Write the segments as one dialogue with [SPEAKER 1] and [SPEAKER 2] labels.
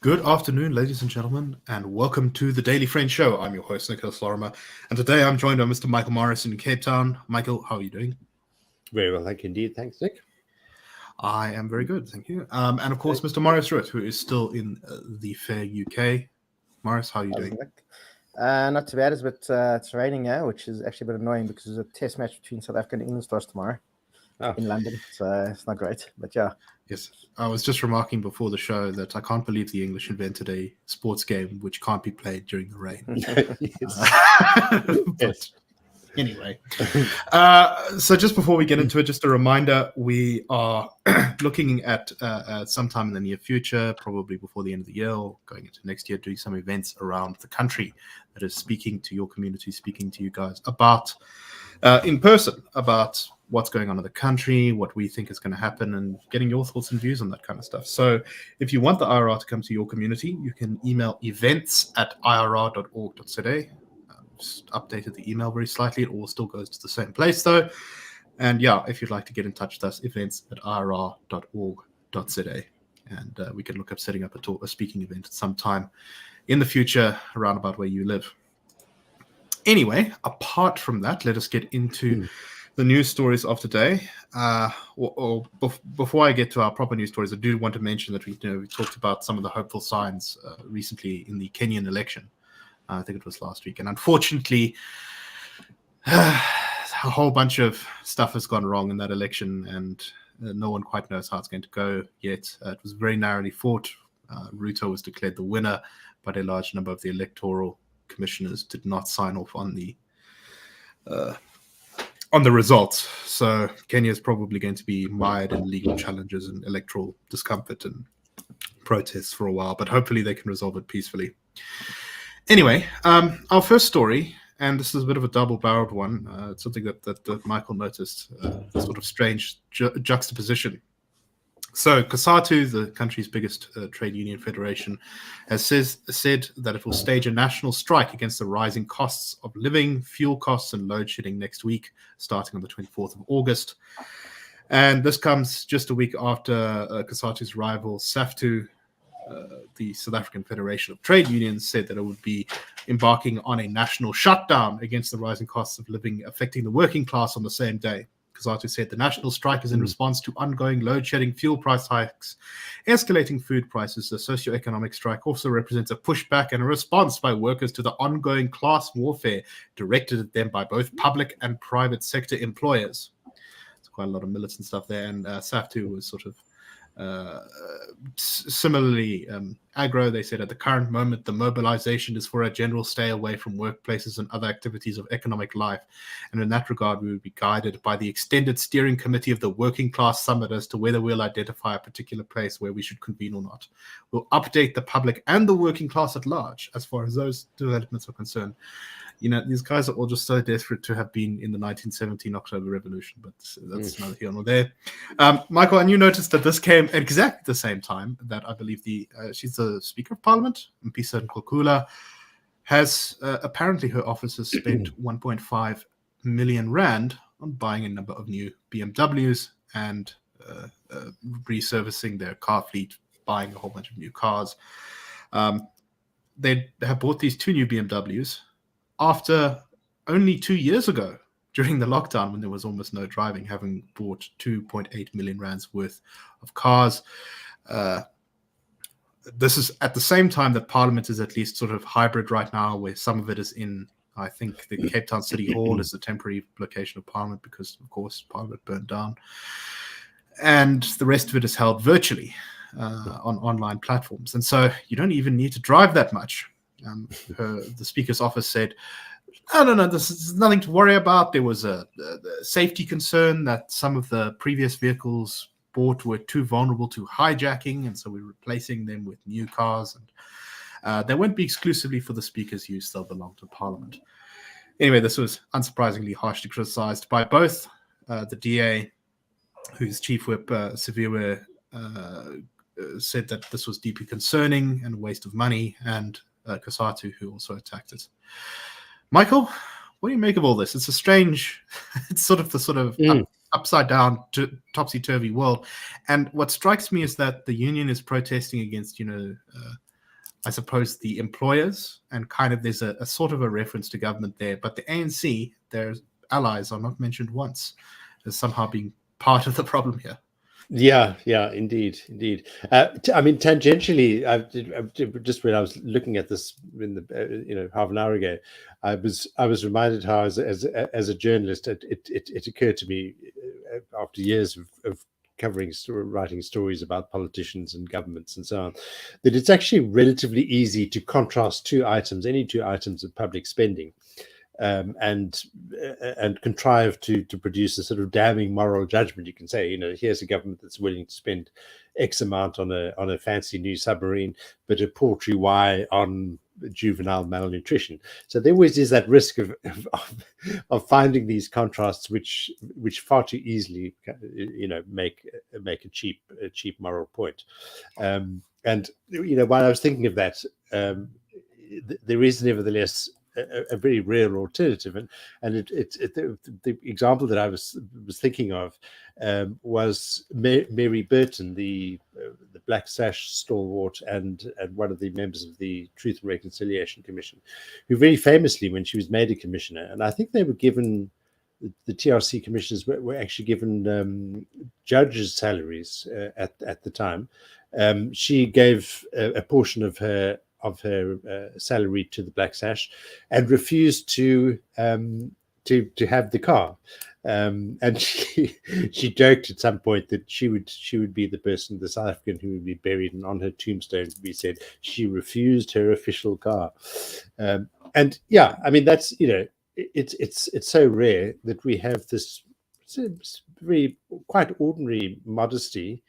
[SPEAKER 1] Good afternoon, ladies and gentlemen, and welcome to the Daily Friend Show. I'm your host, Nicholas Lorimer, and today I'm joined by Mr. Michael Morris in Cape Town. Michael, how are you doing?
[SPEAKER 2] Very well, thank you indeed. Thanks, Nick.
[SPEAKER 1] I am very good, thank you. And of course, Mr. Marius Roodt, who is still in the fair UK. Morris, how are you doing?
[SPEAKER 3] Not too bad. It's raining now, which is actually a bit annoying because there's a test match between South Africa and England starts tomorrow in London. So it's not great, but yeah.
[SPEAKER 1] Yes, I was just remarking before the show that I can't believe the English invented a sports game which can't be played during the rain. But anyway, so just before we get into it, just a reminder, we are looking at sometime in the near future, probably before the end of the year or going into next year, doing some events around the country that is speaking to your community, speaking to you guys about in person, about what's going on in the country, what we think is going to happen, and getting your thoughts and views on that kind of stuff. So if you want the IRR to come to your community, you can email events@irr.org.za. Just updated the email very slightly. It all still goes to the same place, though. And yeah, if you'd like to get in touch with us, events@irr.org.za. And we can look up setting up a speaking event at some time in the future around about where you live. Anyway, apart from that, let us get into the news stories of today. Before I get to our proper news stories, I do want to mention that we talked about some of the hopeful signs recently in the Kenyan election. I think it was last week. And unfortunately, a whole bunch of stuff has gone wrong in that election, and no one quite knows how it's going to go yet. It was very narrowly fought. Ruto was declared the winner, but a large number of the electoral commissioners did not sign off on the results. So Kenya is probably going to be mired in legal challenges and electoral discomfort and protests for a while, but hopefully they can resolve it peacefully. Anyway, our first story, and this is a bit of a double-barreled one, it's something that Michael noticed, sort of strange juxtaposition. So COSATU, the country's biggest trade union federation, has said that it will stage a national strike against the rising costs of living, fuel costs, and load shedding next week, starting on the 24th of August. And this comes just a week after COSATU's rival SAFTU, the South African Federation of Trade Unions, said that it would be embarking on a national shutdown against the rising costs of living affecting the working class on the same day. COSATU said the national strike is in response to ongoing load-shedding, fuel price hikes, escalating food prices. The socio-economic strike also represents a pushback and a response by workers to the ongoing class warfare directed at them by both public and private sector employers. There's quite a lot of militant stuff there, and SAFTU was sort of similarly aggro. They said at the current moment, the mobilization is for a general stay away from workplaces and other activities of economic life. And in that regard, we would be guided by the extended steering committee of the Working Class Summit as to whether we'll identify a particular place where we should convene or not. We'll update the public and the working class at large as far as those developments are concerned. These guys are all just so desperate to have been in the 1917 October Revolution, but that's neither here nor there. Michael, and you noticed that this came at exactly the same time that I believe she's the Speaker of Parliament, Mpisa Nkukula, has apparently her office has spent 1.5 million rand on buying a number of new BMWs and resurfacing their car fleet, buying a whole bunch of new cars. They have bought these two new BMWs after only 2 years ago, during the lockdown when there was almost no driving, having bought 2.8 million rands worth of cars. This is at the same time that Parliament is at least sort of hybrid right now, where some of it is in, I think, the Cape Town City Hall is the temporary location of Parliament because, of course, Parliament burned down. And the rest of it is held virtually on online platforms. And so you don't even need to drive that much. The Speaker's office said, no, this is nothing to worry about. There was a safety concern that some of the previous vehicles bought were too vulnerable to hijacking, and so we're replacing them with new cars. And they won't be exclusively for the Speaker's use. They'll belong to Parliament. Anyway, this was unsurprisingly harshly criticized by both the DA, whose Chief Whip, Siviwe, said that this was deeply concerning and a waste of money, and COSATU, who also attacked it. Michael, what do you make of all this? It's a strange, it's sort of upside down, topsy-turvy world. And what strikes me is that the union is protesting against, I suppose, the employers, and kind of there's a sort of a reference to government there, but the ANC, their allies, are not mentioned once as somehow being part of the problem here.
[SPEAKER 2] Yeah, indeed. I mean, tangentially, just when I was looking at this in the half an hour ago, I was reminded how, as a journalist, it occurred to me after years of writing stories about politicians and governments and so on, that it's actually relatively easy to contrast any two items of public spending. And contrive to produce a sort of damning moral judgment. You can say, here's a government that's willing to spend X amount on a fancy new submarine, but a paltry Y on juvenile malnutrition. So there always is that risk of finding these contrasts, which far too easily, make a cheap moral point. And while I was thinking of that, there is nevertheless a very rare alternative, and the example that I was thinking of was Mary Burton, the Black Sash stalwart and one of the members of the Truth and Reconciliation Commission, who very famously, when she was made a commissioner, and I think they were given, the TRC commissioners were actually given judges' salaries at the time. She gave a portion of her salary to the Black Sash, and refused to have the car. And she joked at some point that she would be the person, the South African, who would be buried, and on her tombstone would be said, she refused her official car. And yeah, I mean, that's, it's so rare that we have this very quite ordinary modesty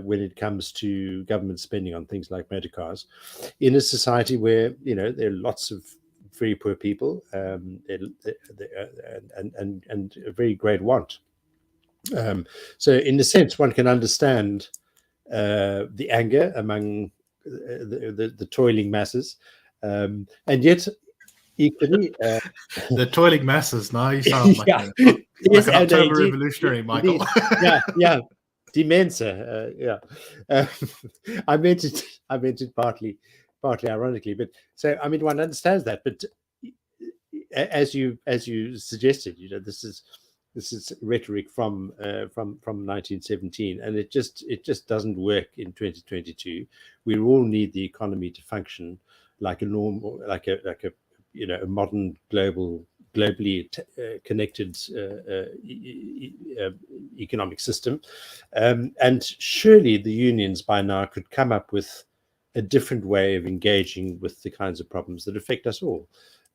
[SPEAKER 2] when it comes to government spending on things like motor cars, in a society where there are lots of very poor people and a very great want. So in a sense, one can understand the anger among the toiling masses, and yet equally
[SPEAKER 1] the toiling masses. Now you sound like an October revolutionary, Michael.
[SPEAKER 2] Yeah. Dementia, I meant it partly ironically, but so I mean, one understands that. But as you suggested, this is rhetoric from 1917, and it just doesn't work in 2022. We all need the economy to function like a normal, like a modern globally connected economic system. And surely the unions by now could come up with a different way of engaging with the kinds of problems that affect us all.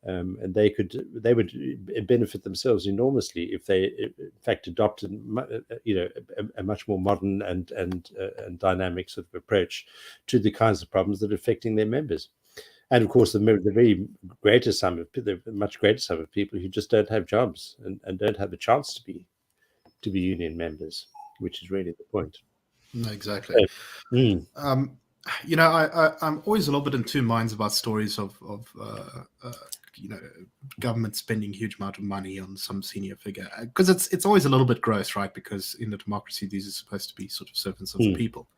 [SPEAKER 2] And they would benefit themselves enormously if they, in fact, adopted a much more modern and dynamic sort of approach to the kinds of problems that are affecting their members. And of course, the much greater sum of people who just don't have jobs and don't have a chance to be union members, which is really the point.
[SPEAKER 1] No, exactly. I'm always a little bit in two minds about stories of government spending huge amount of money on some senior figure, because it's always a little bit gross, right? Because in a democracy, these are supposed to be sort of servants of the people.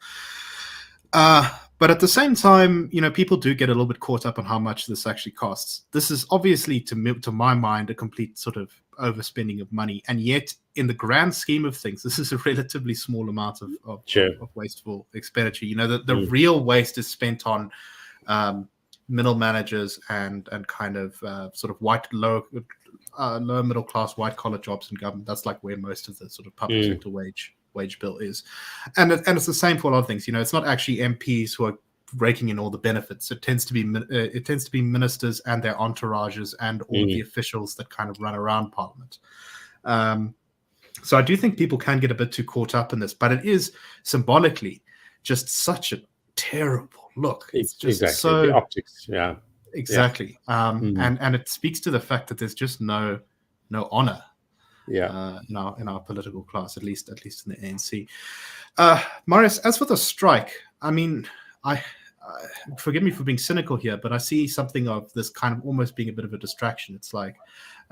[SPEAKER 1] But at the same time, people do get a little bit caught up on how much this actually costs. This is obviously, to my mind, a complete sort of overspending of money. And yet, in the grand scheme of things, this is a relatively small amount of wasteful expenditure. The real waste is spent on middle managers and kind of sort of lower middle class white collar jobs in government. That's like where most of the sort of public sector wage bill is, and it's the same for a lot of things. It's not actually MPs who are raking in all the benefits. It tends to be ministers and their entourages and all of the officials that kind of run around Parliament. So I do think people can get a bit too caught up in this, but it is symbolically just such a terrible look. It's just so
[SPEAKER 2] the optics,
[SPEAKER 1] exactly. And it speaks to the fact that there's just no honor. In our political class, at least in the ANC. Marius, as for the strike, I mean, I forgive me for being cynical here, but I see something of this kind of almost being a bit of a distraction. It's like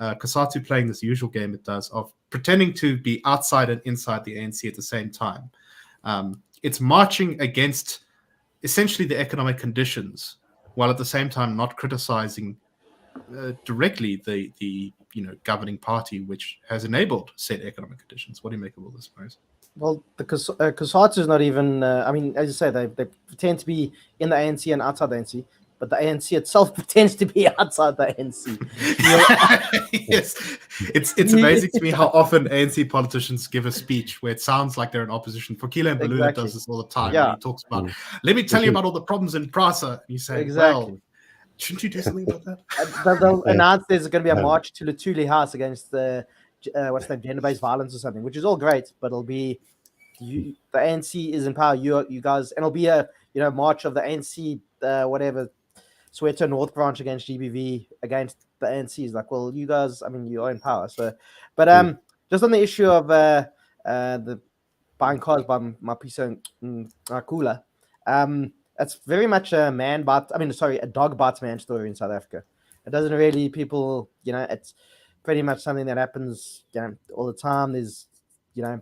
[SPEAKER 1] COSATU playing this usual game it does of pretending to be outside and inside the ANC at the same time. It's marching against essentially the economic conditions, while at the same time not criticizing directly the governing party which has enabled said economic conditions. What do you make of all this, Marius?
[SPEAKER 3] Well, because COSATU is not even. I mean, as you say, they pretend to be in the ANC and outside the ANC, but the ANC itself pretends to be outside the ANC.
[SPEAKER 1] Yes, it's amazing to me how often ANC politicians give a speech where it sounds like they're in opposition. Fakile and Baluna does this all the time.
[SPEAKER 3] Yeah.
[SPEAKER 1] He talks about, let me tell you about all the problems in Prasa. And you say, well, shouldn't you do something about that?
[SPEAKER 3] They'll announce there's going to be a march to Lutuli House against the gender-based violence or something, which is all great, but it'll be the ANC is in power. You guys, and it'll be a march of the ANC, whatever, Soweto North Branch against GBV against the ANC. Is like, well, you guys, I mean, you are in power. So, but just on the issue of the buying cars by Mapisa Kula, it's very much a a dog bites man story in South Africa. It doesn't really, people, it's pretty much something that happens, all the time. There's,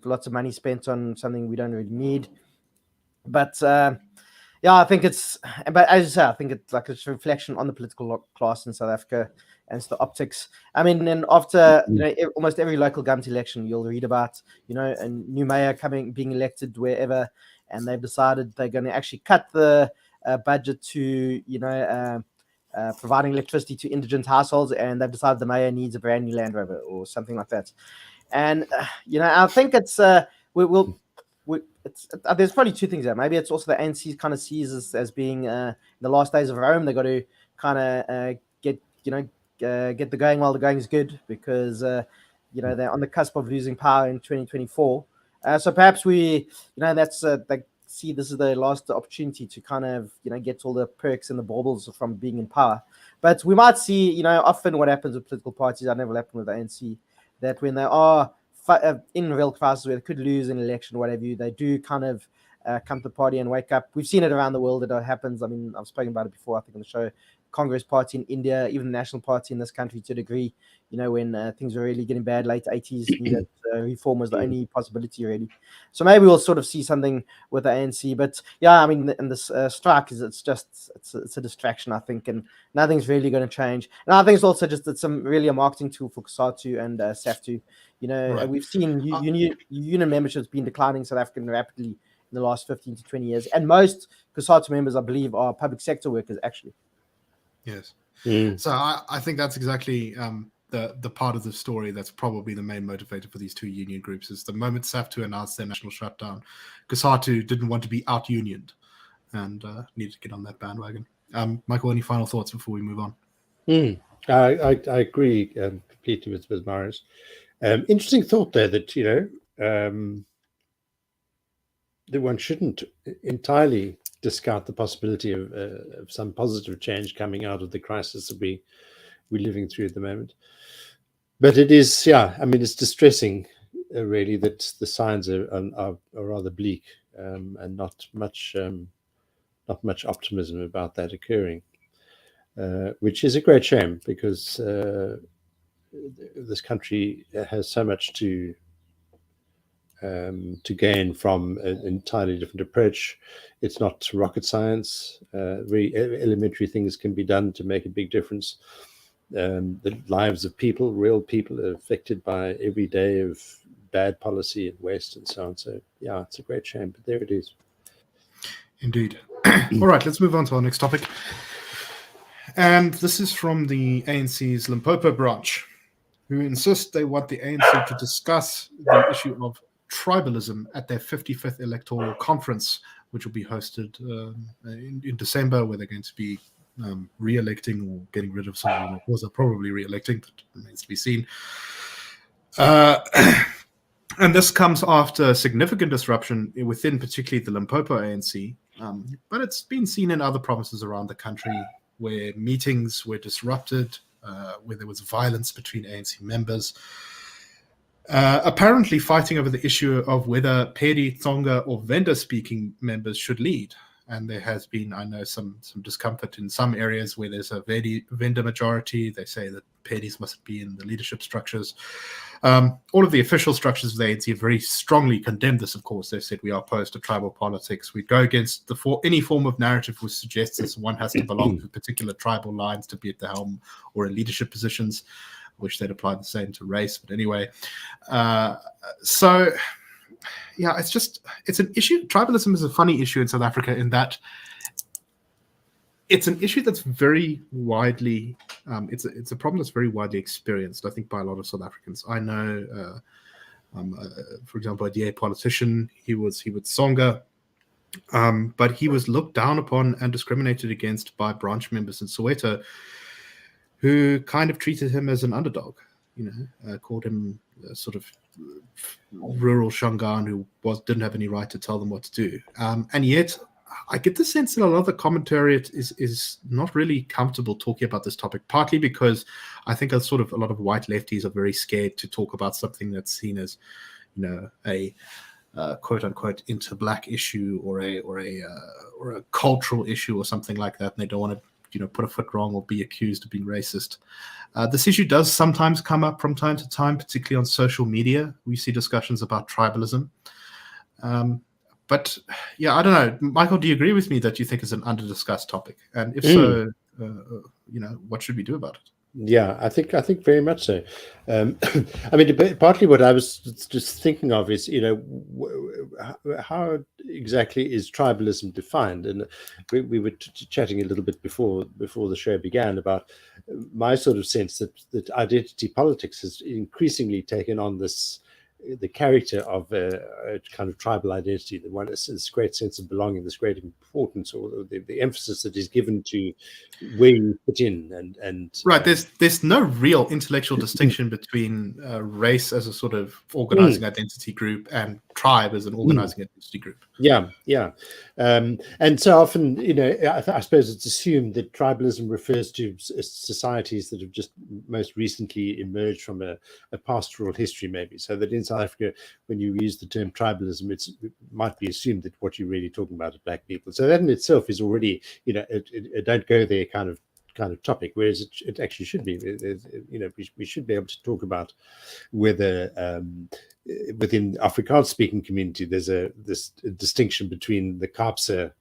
[SPEAKER 3] lots of money spent on something we don't really need. But I think but as you say, I think it's like a reflection on the political class in South Africa and it's the optics. I mean, and after almost every local government election, you'll read about a new mayor being elected wherever, and they've decided they're going to actually cut the budget to providing electricity to indigent households, and they've decided the mayor needs a brand new Land Rover or something like that. And I think it's there's probably two things there. Maybe it's also the ANC kind of sees us as being the last days of Rome. They got to kind of get the going while the going is good, because they're on the cusp of losing power in 2024. So perhaps we they see this is the last opportunity to kind of get all the perks and the baubles from being in power. But we might see often what happens with political parties. I never happened with the ANC, that when they are in real crisis where they could lose an election or whatever, they do kind of come to the party and wake up. We've seen it around the world that it happens. I mean, I've spoken about it before, I think, on the show. Congress Party in India, even the National Party in this country to a degree, when things were really getting bad, late 80s, that reform was the only possibility, really. So maybe we'll sort of see something with the ANC. But yeah, I mean, and this strike it's a distraction, I think, and nothing's really going to change. And I think it's also just really a marketing tool for COSATU and SAFTU. Right. We've seen union memberships been declining in South Africa rapidly in the last 15 to 20 years. And most COSATU members, I believe, are public sector workers, actually.
[SPEAKER 1] Yes. So I think that's exactly the part of the story that's probably the main motivator for these two union groups. Is the moment SAFTU announced their national shutdown, COSATU didn't want to be out-unioned and needed to get on that bandwagon. Michael, any final thoughts before we move on?
[SPEAKER 2] I agree completely with Marius. Interesting thought there that, that one shouldn't entirely discount the possibility of some positive change coming out of the crisis that we're living through at the moment. But it is, it's distressing, really, that the signs are rather bleak and not much optimism about that occurring, which is a great shame, because this country has so much to gain from an entirely different approach. It's not rocket science. Very elementary things can be done to make a big difference. The lives of people, real people, are affected by every day of bad policy and waste and so on. So yeah, it's a great shame, but there it is.
[SPEAKER 1] Indeed. All right, let's move on to our next topic. And this is from the ANC's Limpopo branch, who insist they want the ANC to discuss the issue of tribalism at their 55th electoral conference, which will be hosted in December, where they're going to be re-electing or getting rid of someone. Of course, they're probably re-electing, but remains to be seen. And this comes after significant disruption within particularly the Limpopo ANC, but it's been seen in other provinces around the country where meetings were disrupted, where there was violence between ANC members, apparently fighting over the issue of whether Pedi, Tsonga, or Venda-speaking members should lead. and there has been, I know, some discomfort in some areas where there's a vendor majority. They say that Pedis must be in the leadership structures. All of the official structures of the ANC have very strongly condemned this, of course. They've said we are opposed to tribal politics. We go against any form of narrative which suggests that one has to belong to particular tribal lines to be at the helm or in leadership positions. I wish they'd apply the same to race, but anyway. So, yeah, it's an issue. Tribalism is a funny issue in South Africa in that it's an issue that's very widely, it's a problem that's very widely experienced, I think, by a lot of South Africans. I know, for example, a DA politician, he was Songa, but he was looked down upon and discriminated against by branch members in Soweto who kind of treated him as an underdog, called him sort of rural Shangaan who didn't have any right to tell them what to do. And yet, I get the sense that a lot of the commentariat is not really comfortable talking about this topic, partly because I think a lot of white lefties are very scared to talk about something that's seen as, a quote unquote inter-black issue or a cultural issue or something like that, and they don't want to put a foot wrong or be accused of being racist. This issue does sometimes come up from time to time, particularly on social media. We see discussions about tribalism. But yeah, I don't know. Michael, do you agree with me that you think it's an under-discussed topic? And if so, what should we do about it?
[SPEAKER 2] Yeah, I think very much so. I mean, partly what I was just thinking of is, how exactly is tribalism defined? And we were chatting a little bit before the show began about my sort of sense that identity politics has increasingly taken on the character of a kind of tribal identity, this great sense of belonging, this great importance, or the emphasis that is given to where you fit in, and
[SPEAKER 1] right. There's no real intellectual distinction between race as a sort of organizing identity group and tribe as an organizing identity group.
[SPEAKER 2] Yeah. And so often, I suppose it's assumed that tribalism refers to societies that have just most recently emerged from a pastoral history, maybe. So that in South Africa, when you use the term tribalism, it might be assumed that what you're really talking about is black people. So that in itself is already, it don't go there kind of topic, whereas it actually should be. We should be able to talk about whether within the Afrikaans speaking community there's this distinction between the Kaapse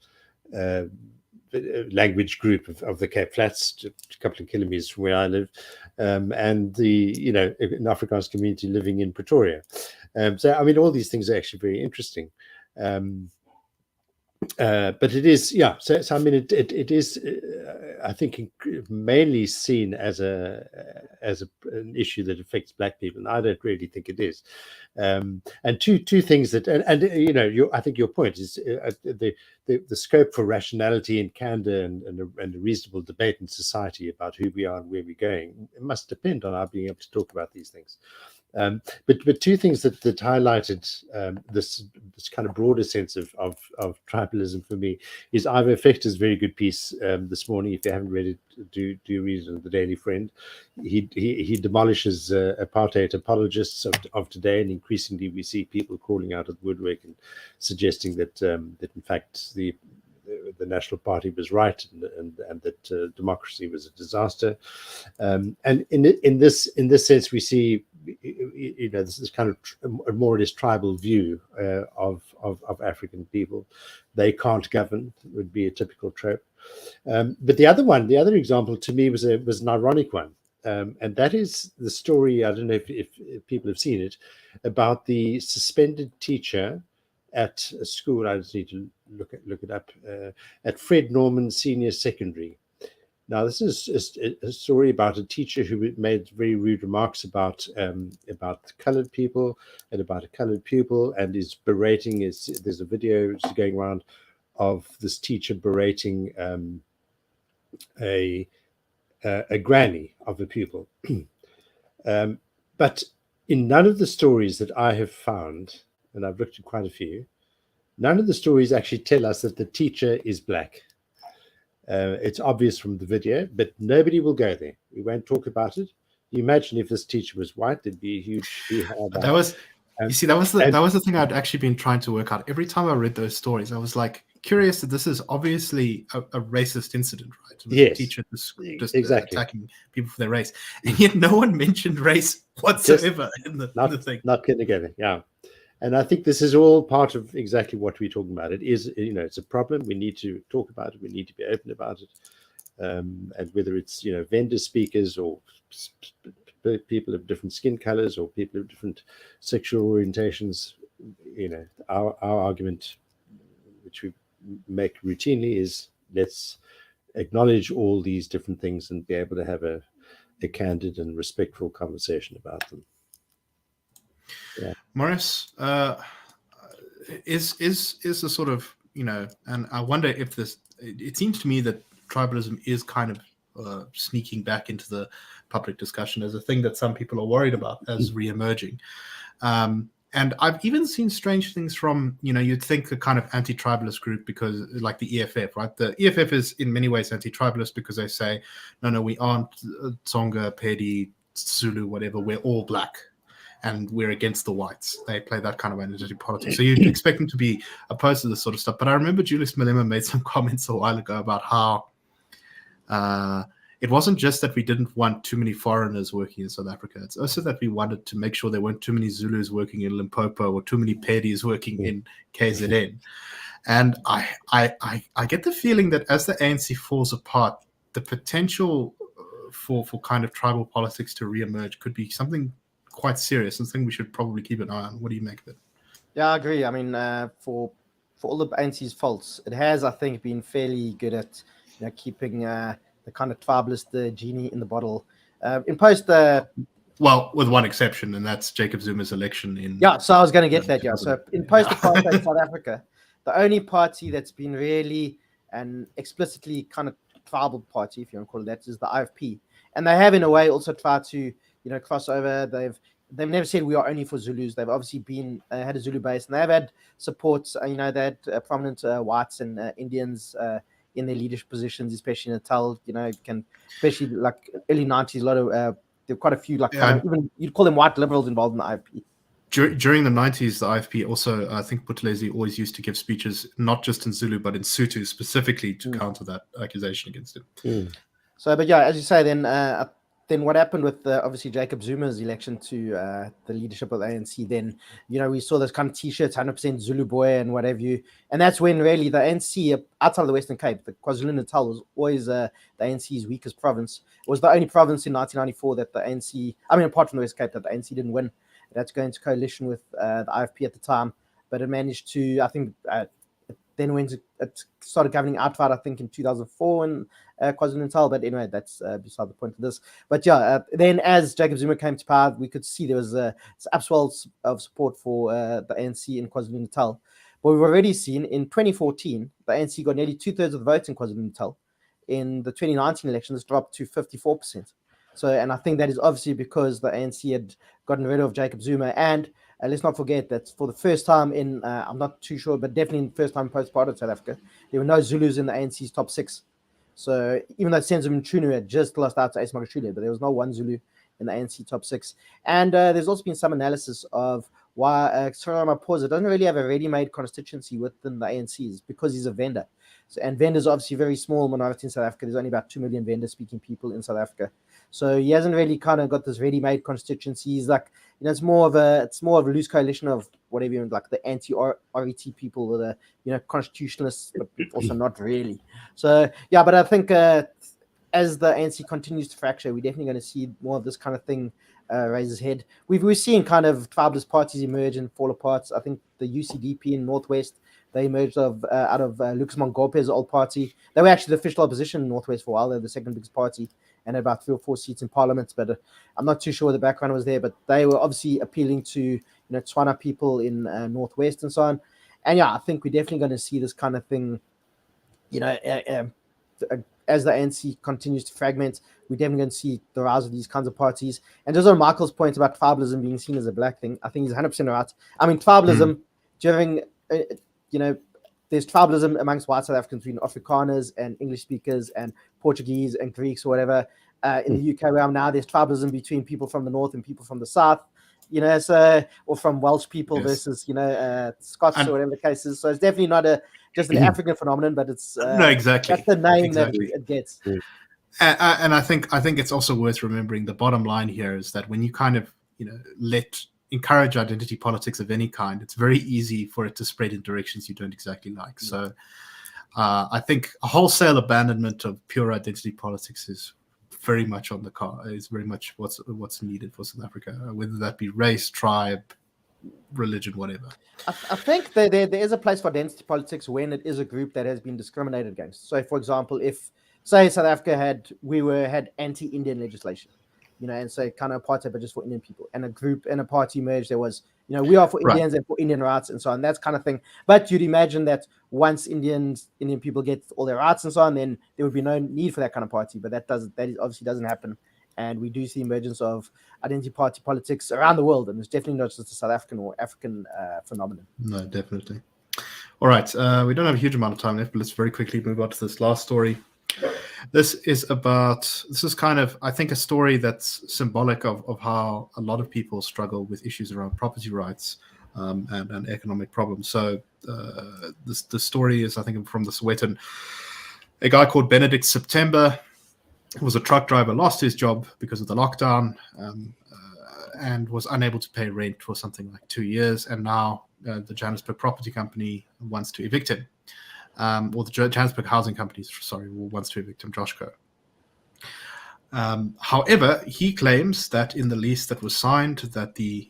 [SPEAKER 2] language group of the Cape Flats, just a couple of kilometers from where I live, and the an Afrikaans community living in Pretoria. So I mean, all these things are actually very interesting. But it is, So I mean, it is, I think, mainly seen as an issue that affects black people, and I don't really think it is. And two things that, I think your point is the scope for rationality and candor and a reasonable debate in society about who we are and where we're going. It must depend on our being able to talk about these things. But two things that highlighted this kind of broader sense of tribalism for me is Ivo Fechter's very good piece this morning. If you haven't read it, do read it in the Daily Friend. He demolishes apartheid apologists of today, and increasingly we see people crawling out of the woodwork and suggesting that in fact the National Party was right and that democracy was a disaster. And in this sense, we see this is kind of more or less tribal view of African people. They can't govern would be a typical trope. But the other example to me was an ironic one, and that is the story. I don't know if people have seen it, about the suspended teacher at a school. I just need to look it up, at Fred Norman Senior Secondary. Now, this is a story about a teacher who made very rude remarks about colored people and about a colored pupil, and is berating. There's a video going around of this teacher berating a granny of a pupil. But in none of the stories that I have found, and I've looked at quite a few, none of the stories actually tell us that the teacher is black. It's obvious from the video, but nobody will go there. We won't talk about it. You imagine if this teacher was white, there'd be a huge hoo-ha.
[SPEAKER 1] That was the thing I'd actually been trying to work out. Every time I read those stories, I was like, curious that this is obviously a racist incident, right?
[SPEAKER 2] Yes,
[SPEAKER 1] a teacher just
[SPEAKER 2] exactly.
[SPEAKER 1] attacking people for their race, and yet no one mentioned race whatsoever in the thing.
[SPEAKER 2] Not getting together, yeah. And I think this is all part of exactly what we're talking about. It is, it's a problem. We need to talk about it. We need to be open about it. And whether it's, vendor speakers or people of different skin colors or people of different sexual orientations, our argument, which we make routinely, is let's acknowledge all these different things and be able to have a candid and respectful conversation about them. Yeah.
[SPEAKER 1] Morris, is a sort of, and I wonder if it seems to me that tribalism is kind of sneaking back into the public discussion as a thing that some people are worried about as re-emerging. And I've even seen strange things from, you'd think a kind of anti-tribalist group, because like the EFF, right? The EFF is in many ways anti-tribalist because they say, no, we aren't Tsonga, Pedi, Zulu, whatever. We're all black and we're against the whites. They play that kind of identity politics. So you'd expect them to be opposed to this sort of stuff. But I remember Julius Malema made some comments a while ago about how it wasn't just that we didn't want too many foreigners working in South Africa. It's also that we wanted to make sure there weren't too many Zulus working in Limpopo or too many Pedis working in KZN. And I get the feeling that as the ANC falls apart, the potential for kind of tribal politics to reemerge could be something quite serious, and something we should probably keep an eye on. What do you make of it?
[SPEAKER 3] Yeah, I agree. I mean, for all the ANC's faults, it has, I think, been fairly good at keeping the kind of tribalist, the genie in the bottle. In post,
[SPEAKER 1] well, with one exception, and that's Jacob Zuma's election in.
[SPEAKER 3] Yeah, so I was going to get that. Yeah, so in post-apartheid South Africa, the only party that's been really and explicitly kind of tribal party, if you want to call it that, is the IFP, and they have in a way also tried to cross over. They've never said we are only for Zulus. They've obviously been had a Zulu base, and they've had supports. They had prominent whites and Indians in their leadership positions, especially in Natal. Especially like early 90s, a lot of there were quite a few even you'd call them white liberals involved in the IFP.
[SPEAKER 1] During the 90s, the IFP also, I think Buthelezi always used to give speeches not just in Zulu but in Sotho specifically to counter that accusation against him.
[SPEAKER 3] So, but yeah, as you say, then what happened with obviously Jacob Zuma's election to the leadership of the ANC, then, we saw those kind of T-shirts, 100% Zulu boy and whatever you. And that's when really the ANC outside of the Western Cape, the KwaZulu-Natal was always the ANC's weakest province. It was the only province in 1994 that the ANC, apart from the West Cape, that the ANC didn't win. It had to go into coalition with the IFP at the time. But it managed to, I think, then it started governing outright, I think, in 2004 in KwaZulu-Natal. But anyway, that's beside the point of this. But yeah, then as Jacob Zuma came to power, we could see there was an upswell of support for the ANC in KwaZulu-Natal. But we've already seen in 2014, the ANC got nearly 2/3 of the votes in KwaZulu-Natal. In the 2019 elections, dropped to 54%. So, and I think that is obviously because the ANC had gotten rid of Jacob Zuma. And let's not forget that for the first time in, I'm not too sure, but definitely in the first time post-apartheid South Africa, there were no Zulus in the ANC's top 6. So even though Senzo Mchunu had just lost out to Ace Magashule, but there was no one Zulu in the ANC top 6. And there's also been some analysis of why Cyril Ramaphosa doesn't really have a ready-made constituency within the ANCs because he's a vendor. So, and vendors are obviously a very small minority in South Africa. There's only about 2 million vendor-speaking people in South Africa. So he hasn't really kind of got this ready-made constituency. He's like, it's more of a loose coalition of whatever, like the anti-RET people with a constitutionalists, but also not really. So yeah, but I think as the ANC continues to fracture, we're definitely going to see more of this kind of thing raise its head. We're seeing kind of tribalist parties emerge and fall apart. I think the UCDP in Northwest, they emerged out of Lucas Mongope's old party. They were actually the official opposition in Northwest for a while. They're the second biggest party and had about 3 or 4 seats in parliament. But I'm not too sure the background was there. But they were obviously appealing to Tswana people in Northwest and so on. And yeah, I think we're definitely going to see this kind of thing. As the ANC continues to fragment, we're definitely going to see the rise of these kinds of parties. And just on Michael's point about tribalism being seen as a black thing, I think he's 100% right. I mean, tribalism during there's tribalism amongst white South Africans between Afrikaners and English speakers and Portuguese and Greeks or whatever. In the UK where I'm now, there's tribalism between people from the north and people from the south, or from Welsh people versus, Scots or whatever the case is. So it's definitely not just an African phenomenon, but it's
[SPEAKER 1] no, exactly.
[SPEAKER 3] that's the name
[SPEAKER 1] exactly.
[SPEAKER 3] that it gets.
[SPEAKER 1] And I think it's also worth remembering the bottom line here is that when you kind of encourage identity politics of any kind, it's very easy for it to spread in directions you don't exactly like. So I think a wholesale abandonment of pure identity politics is very much on the car. Is very much what's needed for South Africa, whether that be race, tribe, religion, whatever.
[SPEAKER 3] I think there is a place for identity politics when it is a group that has been discriminated against. So, for example, if say South Africa had anti-Indian legislation, and so kind of apartheid, but just for Indian people, and a group and a party merged, there was, we are for Indians and for Indian rights and so on, that kind of thing. But you'd imagine that once Indian people get all their rights and so on, then there would be no need for that kind of party. But that obviously doesn't happen. And we do see emergence of identity party politics around the world, and it's definitely not just a South African or African phenomenon.
[SPEAKER 1] No, definitely. All right, we don't have a huge amount of time left, but let's very quickly move on to this last story. This is kind of, I think, a story that's symbolic of how a lot of people struggle with issues around property rights and economic problems. So the story is, I think, from the Sowetan. A guy called Benedict September was a truck driver, lost his job because of the lockdown, and was unable to pay rent for something like 2 years. And now the Johannesburg property company wants to evict him. Or the Johannesburg housing company, wants to evict him, Joshco. However, he claims that in the lease that was signed, that the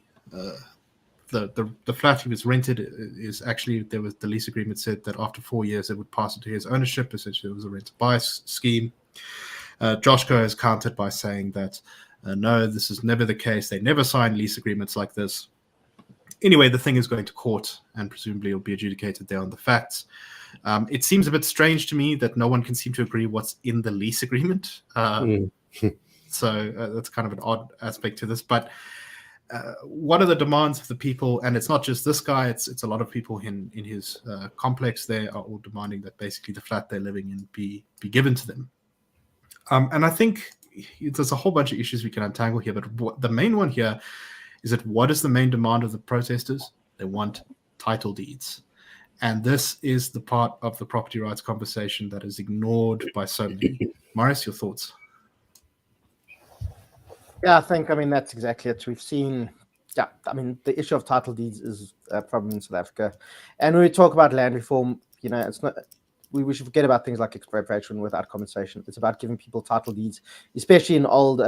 [SPEAKER 1] flat he was rented is actually, the lease agreement said that after 4 years it would pass into his ownership. Essentially, it was a rent-to-buy scheme. Joshco has countered by saying that no, this is never the case. They never sign lease agreements like this. Anyway, the thing is going to court, and presumably it'll be adjudicated there on the facts. It seems a bit strange to me that no one can seem to agree what's in the lease agreement. So that's kind of an odd aspect to this. But what are the demands of the people? And it's not just this guy. It's a lot of people in his complex there are all demanding that basically the flat they're living in be given to them. And I think there's a whole bunch of issues we can untangle here. But the main one here is that what is the main demand of the protesters? They want title deeds. And this is the part of the property rights conversation that is ignored by so many. Marius, your thoughts?
[SPEAKER 3] Yeah, that's exactly it. We've seen, the issue of title deeds is a problem in South Africa. And when we talk about land reform, it's not, we should forget about things like expropriation without compensation. It's about giving people title deeds, especially in old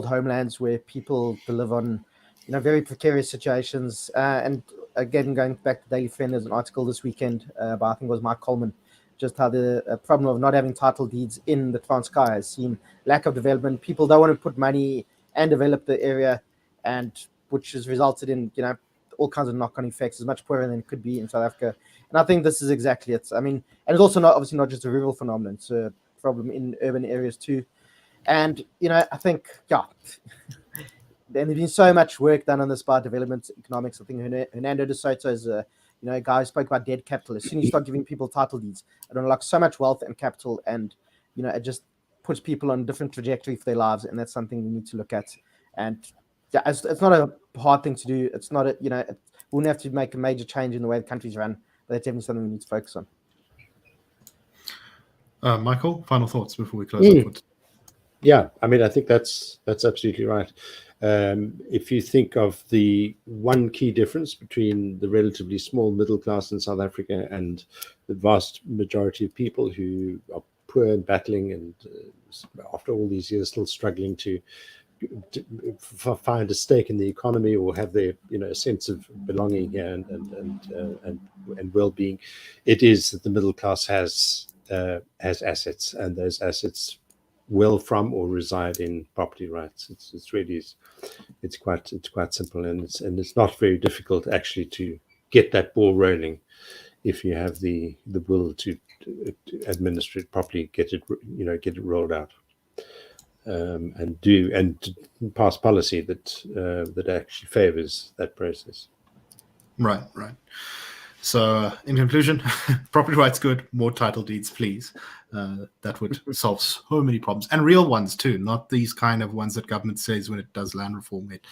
[SPEAKER 3] homelands where people live on, very precarious situations. And again, going back to Daily Friend, there's an article this weekend by, I think it was Mike Coleman, just how the problem of not having title deeds in the Transkei has seen lack of development. People don't want to put money and develop the area, and which has resulted in, all kinds of knock-on effects. It's much poorer than it could be in South Africa. And I think this is exactly it. And it's also obviously not just a rural phenomenon. It's a problem in urban areas too. And, I think, and there's been so much work done on this by development economics. I think Hernando de Soto is a guy who spoke about dead capital. As soon as you start giving people title deeds, it unlocks so much wealth and capital, and it just puts people on a different trajectory for their lives, and that's something we need to look at. And it's not a hard thing to do. It's not we wouldn't have to make a major change in the way the country's run, but that's definitely something we need to focus on.
[SPEAKER 1] Michael, final thoughts before we close up?
[SPEAKER 2] Yeah, I think that's absolutely right. If you think of the one key difference between the relatively small middle class in South Africa and the vast majority of people who are poor and battling, and after all these years still struggling to find a stake in the economy or have their a sense of belonging here and well-being, it is that the middle class has assets, and those assets will from or reside in property rights. It's really quite simple, and it's not very difficult actually to get that ball rolling if you have the will to administer it properly, get it rolled out, and pass policy that actually favors that process.
[SPEAKER 1] Right. So in conclusion, property rights good, more title deeds, please. that would solve so many problems, and real ones too, not these kind of ones that government says when it does land reform. It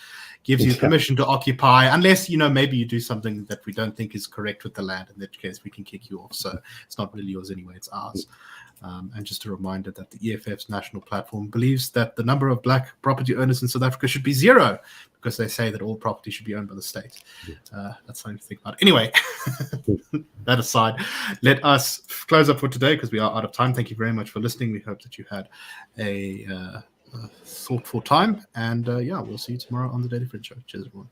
[SPEAKER 1] gives you permission to occupy, unless, maybe you do something that we don't think is correct with the land. In that case, we can kick you off. So it's not really yours anyway, it's ours. And just a reminder that the EFF's national platform believes that the number of black property owners in South Africa should be 0, because they say that all property should be owned by the state. That's something to think about. Anyway, that aside, let us close up for today because we are out of time. Thank you very much for listening. We hope that you had a thoughtful time. And we'll see you tomorrow on the Daily Fringe Show. Cheers, everyone.